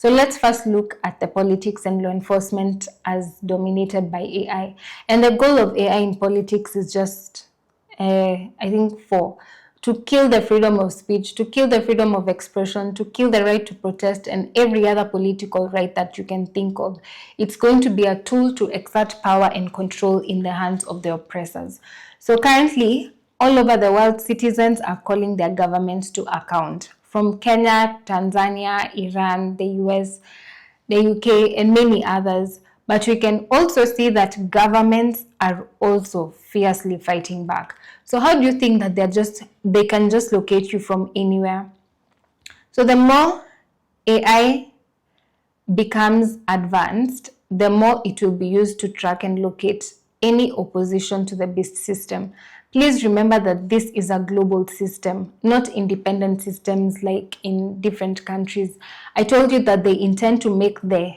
So let's first look at the politics and law enforcement as dominated by AI. And the goal of AI in politics is just, I think, to kill the freedom of speech, to kill the freedom of expression, to kill the right to protest, and every other political right that you can think of. It's going to be a tool to exert power and control in the hands of the oppressors. So currently, all over the world, citizens are calling their governments to account. From Kenya, Tanzania, Iran, the US, the UK, and many others. But we can also see that governments are also fiercely fighting back. So how do you think that they can just locate you from anywhere? So the more AI becomes advanced, the more it will be used to track and locate any opposition to the beast system. Please remember that this is a global system, not independent systems like in different countries. I told you that they intend to make the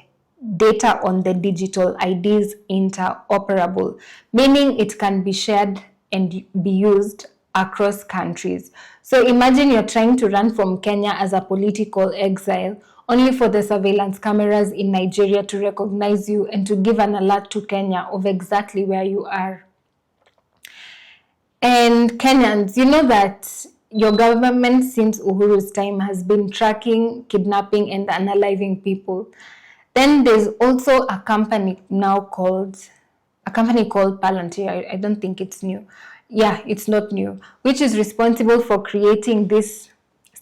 data on the digital IDs interoperable, meaning it can be shared and be used across countries. So imagine you're trying to run from Kenya as a political exile, only for the surveillance cameras in Nigeria to recognize you and to give an alert to Kenya of exactly where you are. And Kenyans, you know that your government since Uhuru's time has been tracking, kidnapping, and unaliving people. Then there's also a company called Palantir. I don't think it's new. Yeah, it's not new, which is responsible for creating this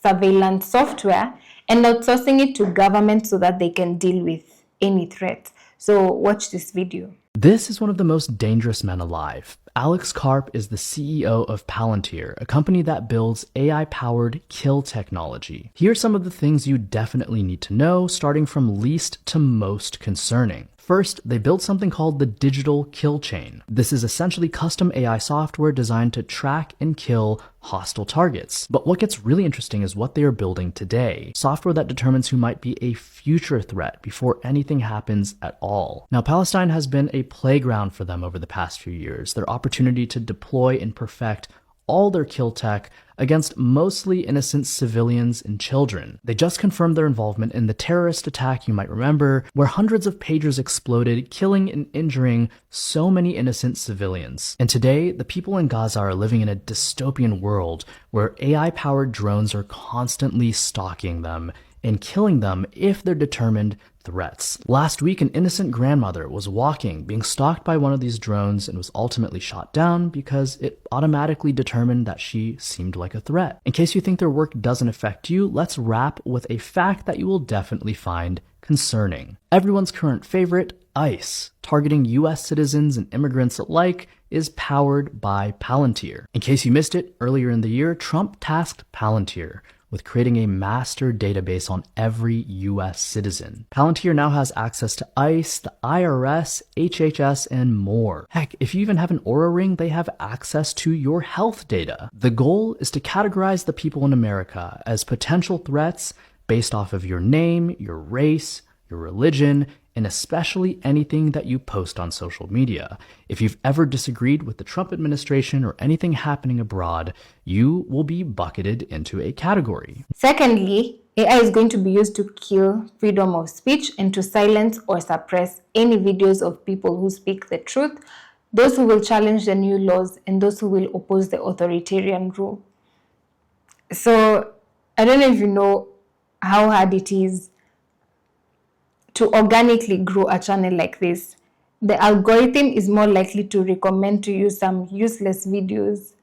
surveillance software and outsourcing it to government so that they can deal with any threat. So watch this video. This is one of the most dangerous men alive. Alex Karp is the CEO of Palantir, a company that builds AI-powered kill technology. Here are some of the things you definitely need to know, starting from least to most concerning. First, they built something called the digital kill chain. This is essentially custom AI software designed to track and kill hostile targets. But what gets really interesting is what they are building today. Software that determines who might be a future threat before anything happens at all. Now, Palestine has been a playground for them over the past few years. Their opportunity to deploy and perfect all their kill tech against mostly innocent civilians and children. They just confirmed their involvement in the terrorist attack you might remember, where hundreds of pagers exploded, killing and injuring so many innocent civilians. And today, the people in Gaza are living in a dystopian world where AI-powered drones are constantly stalking them and killing them if they're determined threats. Last week, an innocent grandmother was walking, being stalked by one of these drones, and was ultimately shot down because it automatically determined that she seemed like a threat. In case you think their work doesn't affect you, let's wrap with a fact that you will definitely find concerning. Everyone's current favorite, ICE, targeting US citizens and immigrants alike, is powered by Palantir. In case you missed it, earlier in the year, Trump tasked Palantir with creating a master database on every US citizen. Palantir now has access to ICE, the IRS, HHS, and more. Heck, if you even have an Oura ring, they have access to your health data. The goal is to categorize the people in America as potential threats based off of your name, your race, your religion, and especially anything that you post on social media. If you've ever disagreed with the Trump administration or anything happening abroad, you will be bucketed into a category. Secondly, AI is going to be used to kill freedom of speech and to silence or suppress any videos of people who speak the truth, those who will challenge the new laws, and those who will oppose the authoritarian rule. So I don't know if you know how hard it is to organically grow a channel like this. The algorithm is more likely to recommend to you some useless videos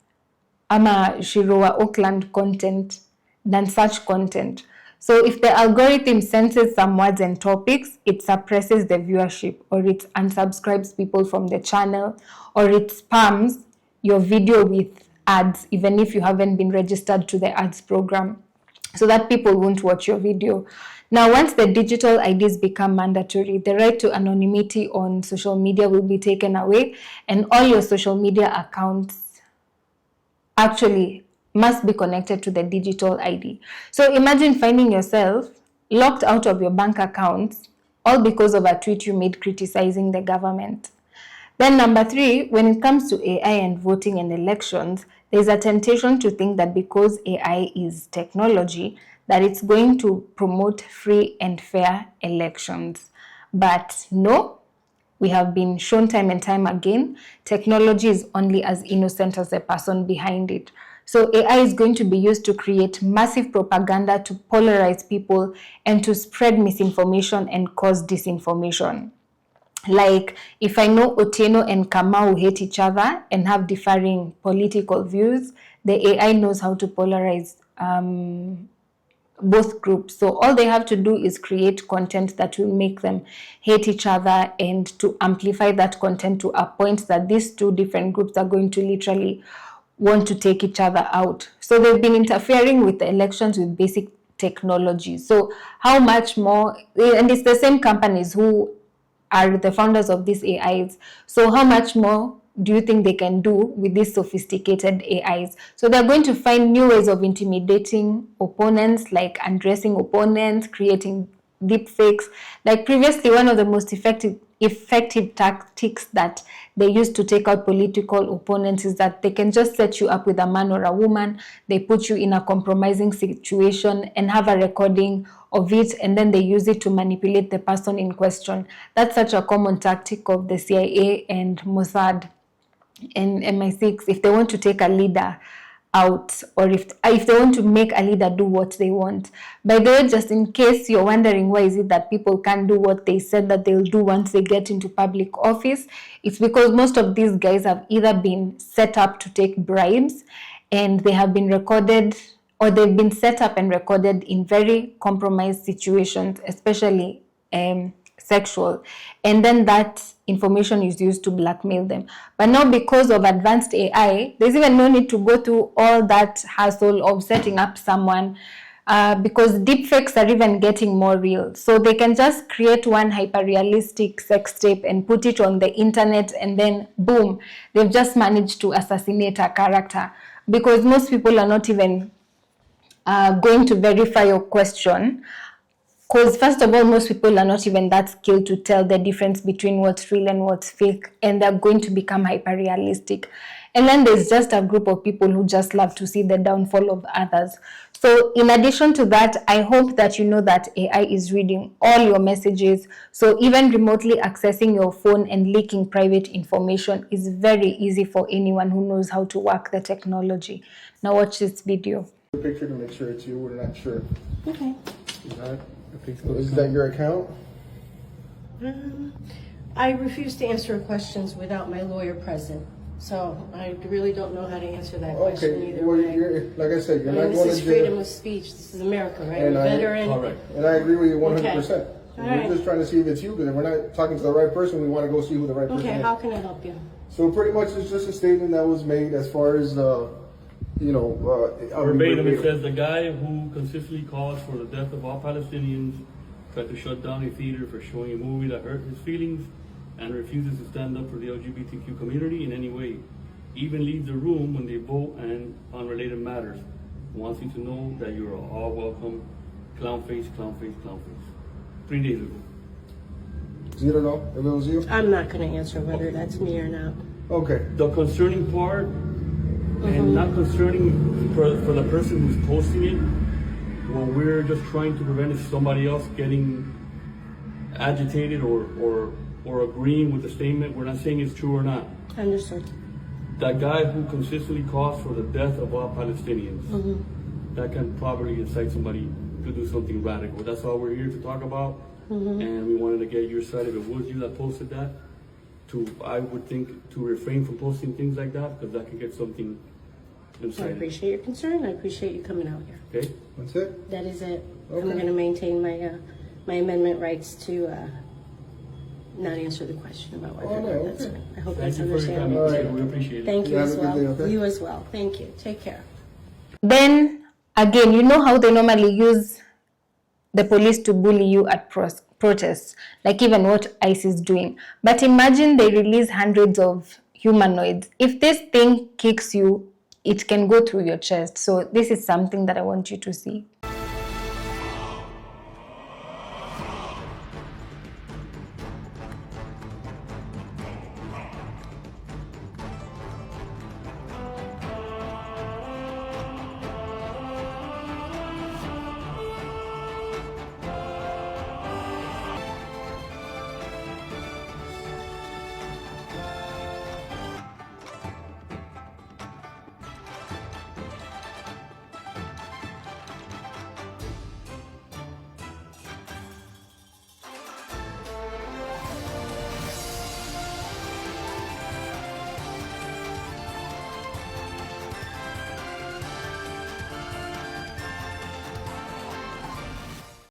ama Shiroa Oakland content than such content. So if the algorithm senses some words and topics, it suppresses the viewership, or it unsubscribes people from the channel, or it spams your video with ads even if you haven't been registered to the ads program, so that people won't watch your video. Now, once the digital IDs become mandatory, the right to anonymity on social media will be taken away, and all your social media accounts actually must be connected to the digital ID. So imagine finding yourself locked out of your bank accounts, all because of a tweet you made criticizing the government. Then number 3, when it comes to AI and voting and elections, there's a temptation to think that because AI is technology, that it's going to promote free and fair elections. But no, we have been shown time and time again, technology is only as innocent as the person behind it. So AI is going to be used to create massive propaganda, to polarize people, and to spread misinformation and cause disinformation. Like, if I know Otieno and Kamau hate each other and have differing political views, the AI knows how to polarize both groups. So all they have to do is create content that will make them hate each other, and to amplify that content to a point that these two different groups are going to literally want to take each other out. So they've been interfering with the elections with basic technology. So how much more, and it's the same companies who are the founders of these AIs. So how much more do you think they can do with these sophisticated AIs? So they're going to find new ways of intimidating opponents, like undressing opponents, creating deep fakes. Like previously, one of the most effective tactics that they use to take out political opponents is that they can just set you up with a man or a woman, they put you in a compromising situation and have a recording of it, and then they use it to manipulate the person in question. That's such a common tactic of the CIA and Mossad and MI6 if they want to take a leader out, or if they want to make a leader do what they want. By the way, just in case you're wondering why is it that people can't do what they said that they'll do once they get into public office, it's because most of these guys have either been set up to take bribes, and they have been recorded, or they've been set up and recorded in very compromised situations, especially sexual, and then that information is used to blackmail them. But now, because of advanced AI, there's even no need to go through all that hassle of setting up someone, because deepfakes are even getting more real. So they can just create one hyper-realistic sex tape and put it on the internet, and then boom, they've just managed to assassinate a character, because most people are not even going to verify your question. Because first of all, most people are not even that skilled to tell the difference between what's real and what's fake, and they're going to become hyper-realistic. And then there's just a group of people who just love to see the downfall of others. So in addition to that, I hope that you know that AI is reading all your messages. So even remotely accessing your phone and leaking private information is very easy for anyone who knows how to work the technology. Now watch this video. Picture to make sure it's you. We're not sure. Okay. Is that your account? I refuse to answer questions without my lawyer present, so I really don't know how to answer that question Okay. either Well, way. like I said, you're not This going is to freedom jail. of speech. This is America, right? And A I- veteran. Correct. And I agree with you 100%. All We're right. just trying to see if it's you, because if we're not talking to the right person, we want to go see who the right person Okay, is. how can I help you? So pretty much it's just a statement that was made as far as, Verbatim, it says the guy who consistently calls for the death of all Palestinians tried to shut down a theater for showing a movie that hurt his feelings and refuses to stand up for the LGBTQ community in any way. Even leaves the room when they vote and on related matters. Wants you to know that you are all welcome. Clown face, clown face, clown face. 3 days ago. So you don't know if it was you? I'm not going to answer whether that's me or not. Okay. The concerning part, and not concerning for the person who's posting it, what we're just trying to prevent is somebody else getting agitated or agreeing with the statement. We're not saying it's true or not. Understood. That guy who consistently calls for the death of all Palestinians, that can probably incite somebody to do something radical. That's all we're here to talk about. And we wanted to get your side. If it was you that posted that, I would think to refrain from posting things like that, because that could get something I incited. appreciate your concern. I appreciate you coming out here. Okay? That's it? That is it. I'm Okay. going to maintain my amendment rights to not answer the question about whether or not that's okay. right. I hope Thank that's you for your time. understandable. All right. We appreciate it. Thank you You have as a good well. day, okay? You as well. Thank you. Take care. Then again, you know how they normally use the police to bully you at protests, like even what ICE is doing. But imagine they release hundreds of humanoids. If this thing kicks you, it can go through your chest. So this is something that I want you to see.